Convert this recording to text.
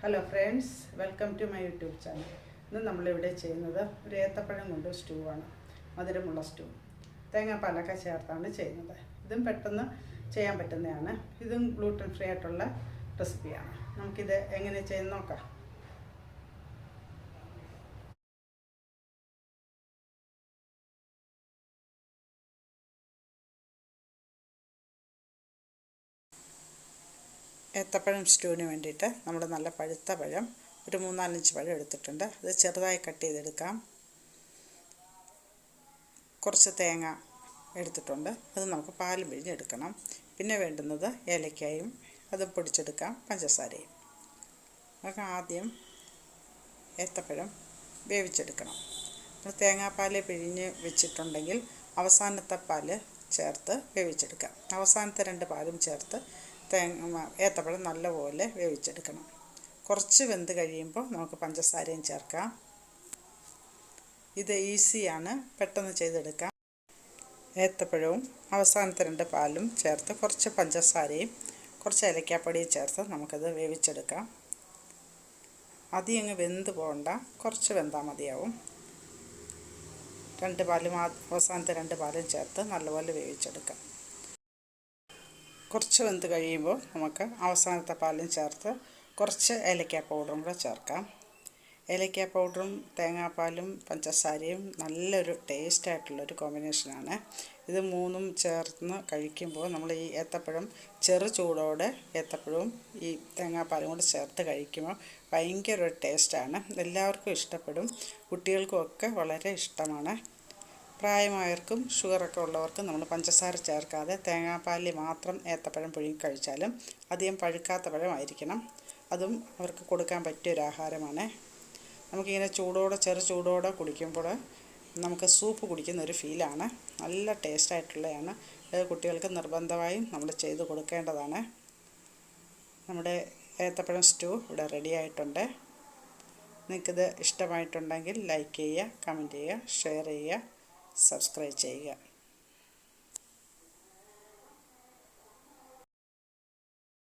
Hello friends, welcome to my YouTube channel. ഇന്ന് നമ്മളിവിടെ ചെയ്യുന്നത് ഒരു ഏത്തപ്പഴം കൊണ്ട് സ്റ്റൂ ആണ്. മധുരമുള്ള സ്റ്റൂ, തേങ്ങാപ്പാലൊക്കെ ചേർത്താണ് ചെയ്യുന്നത്. ഇതും പെട്ടെന്ന് ചെയ്യാൻ പറ്റുന്നതാണ്. ഇതും ഗ്ലൂട്ടൻ ഫ്രീ ആയിട്ടുള്ള റെസിപ്പിയാണ്. നമുക്കിത് എങ്ങനെ ചെയ്യുന്ന നോക്കാം. ഏത്തപ്പഴം സ്റ്റൂവിന് വേണ്ടിയിട്ട് നമ്മൾ നല്ല പഴുത്ത പഴം ഒരു 3-4 പഴം എടുത്തിട്ടുണ്ട്. അത് ചെറുതായി കട്ട് ചെയ്തെടുക്കാം. കുറച്ച് തേങ്ങ എടുത്തിട്ടുണ്ട്, അത് നമുക്ക് പാലും പിഴിഞ്ഞെടുക്കണം. പിന്നെ വേണ്ടുന്നത് ഏലക്കായും, അത് പൊടിച്ചെടുക്കാം, പഞ്ചസാരയും. നമുക്ക് ആദ്യം ഏത്തപ്പഴം വേവിച്ചെടുക്കണം. നമ്മൾ തേങ്ങാപ്പാൽ പിഴിഞ്ഞ് വെച്ചിട്ടുണ്ടെങ്കിൽ അവസാനത്തെ പാല് ചേർത്ത് വേവിച്ചെടുക്കാം. അവസാനത്തെ 2 പാലും ചേർത്ത് ഏത്തപ്പഴം നല്ലപോലെ വേവിച്ചെടുക്കണം. കുറച്ച് വെന്ത് കഴിയുമ്പോൾ നമുക്ക് പഞ്ചസാരയും ചേർക്കാം. ഇത് ഈസിയാണ്, പെട്ടെന്ന് ചെയ്തെടുക്കാം. ഏത്തപ്പഴവും അവസാനത്തെ 2 പാലും ചേർത്ത് കുറച്ച് പഞ്ചസാരയും കുറച്ച് ഏലക്കാപ്പൊടിയും ചേർത്ത് നമുക്കത് വേവിച്ചെടുക്കാം. അധികം വെന്ത് പോകണ്ട, കുറച്ച് വെന്താൽ മതിയാവും. 2 പാലും അവസാനത്തെ 2 പാലും ചേർത്ത് നല്ലപോലെ വേവിച്ചെടുക്കാം. കുറച്ച് വെന്ത് കഴിയുമ്പോൾ നമുക്ക് അവസാനത്തെ പാലും ചേർത്ത് കുറച്ച് ഏലക്ക പൗഡറും കൂടെ ചേർക്കാം. ഏലക്ക പൗഡറും തേങ്ങാപ്പാലും പഞ്ചസാരയും നല്ലൊരു ടേസ്റ്റായിട്ടുള്ളൊരു കോമ്പിനേഷനാണ്. ഇത് മൂന്നും ചേർന്ന് കഴിക്കുമ്പോൾ നമ്മൾ ഈ ഏത്തപ്പഴം ചെറു ചൂടോടെ ഏത്തപ്പഴവും ഈ തേങ്ങാപ്പാലും കൂടെ ചേർത്ത് കഴിക്കുമ്പോൾ ഭയങ്കര ഒരു ടേസ്റ്റാണ്. എല്ലാവർക്കും ഇഷ്ടപ്പെടും, കുട്ടികൾക്കുമൊക്കെ വളരെ ഇഷ്ടമാണ്. പ്രായമായവർക്കും ഷുഗറൊക്കെ ഉള്ളവർക്കും നമ്മൾ പഞ്ചസാര ചേർക്കാതെ തേങ്ങാപ്പാലിൽ മാത്രം ഏത്തപ്പഴം പുഴുങ്ങി കഴിച്ചാലും അധികം പഴുക്കാത്ത പഴമായിരിക്കണം. അതും അവർക്ക് കൊടുക്കാൻ പറ്റിയൊരാഹാരമാണ്. നമുക്കിങ്ങനെ ചെറു ചൂടോടെ കുടിക്കുമ്പോൾ നമുക്ക് സൂപ്പ് കുടിക്കുന്നൊരു ഫീലാണ്. നല്ല ടേസ്റ്റായിട്ടുള്ളതാണ്. ഇത് കുട്ടികൾക്ക് നിർബന്ധമായും നമ്മൾ ചെയ്ത് കൊടുക്കേണ്ടതാണ്. നമ്മുടെ ഏത്തപ്പഴം സ്റ്റൂ ഇവിടെ റെഡി ആയിട്ടുണ്ട്. നിങ്ങൾക്കിത് ഇഷ്ടമായിട്ടുണ്ടെങ്കിൽ ലൈക്ക് ചെയ്യുക, കമൻറ്റ് ചെയ്യുക, ഷെയർ ചെയ്യുക, സബ്സ്ക്രൈബ് ചെയ്യുക.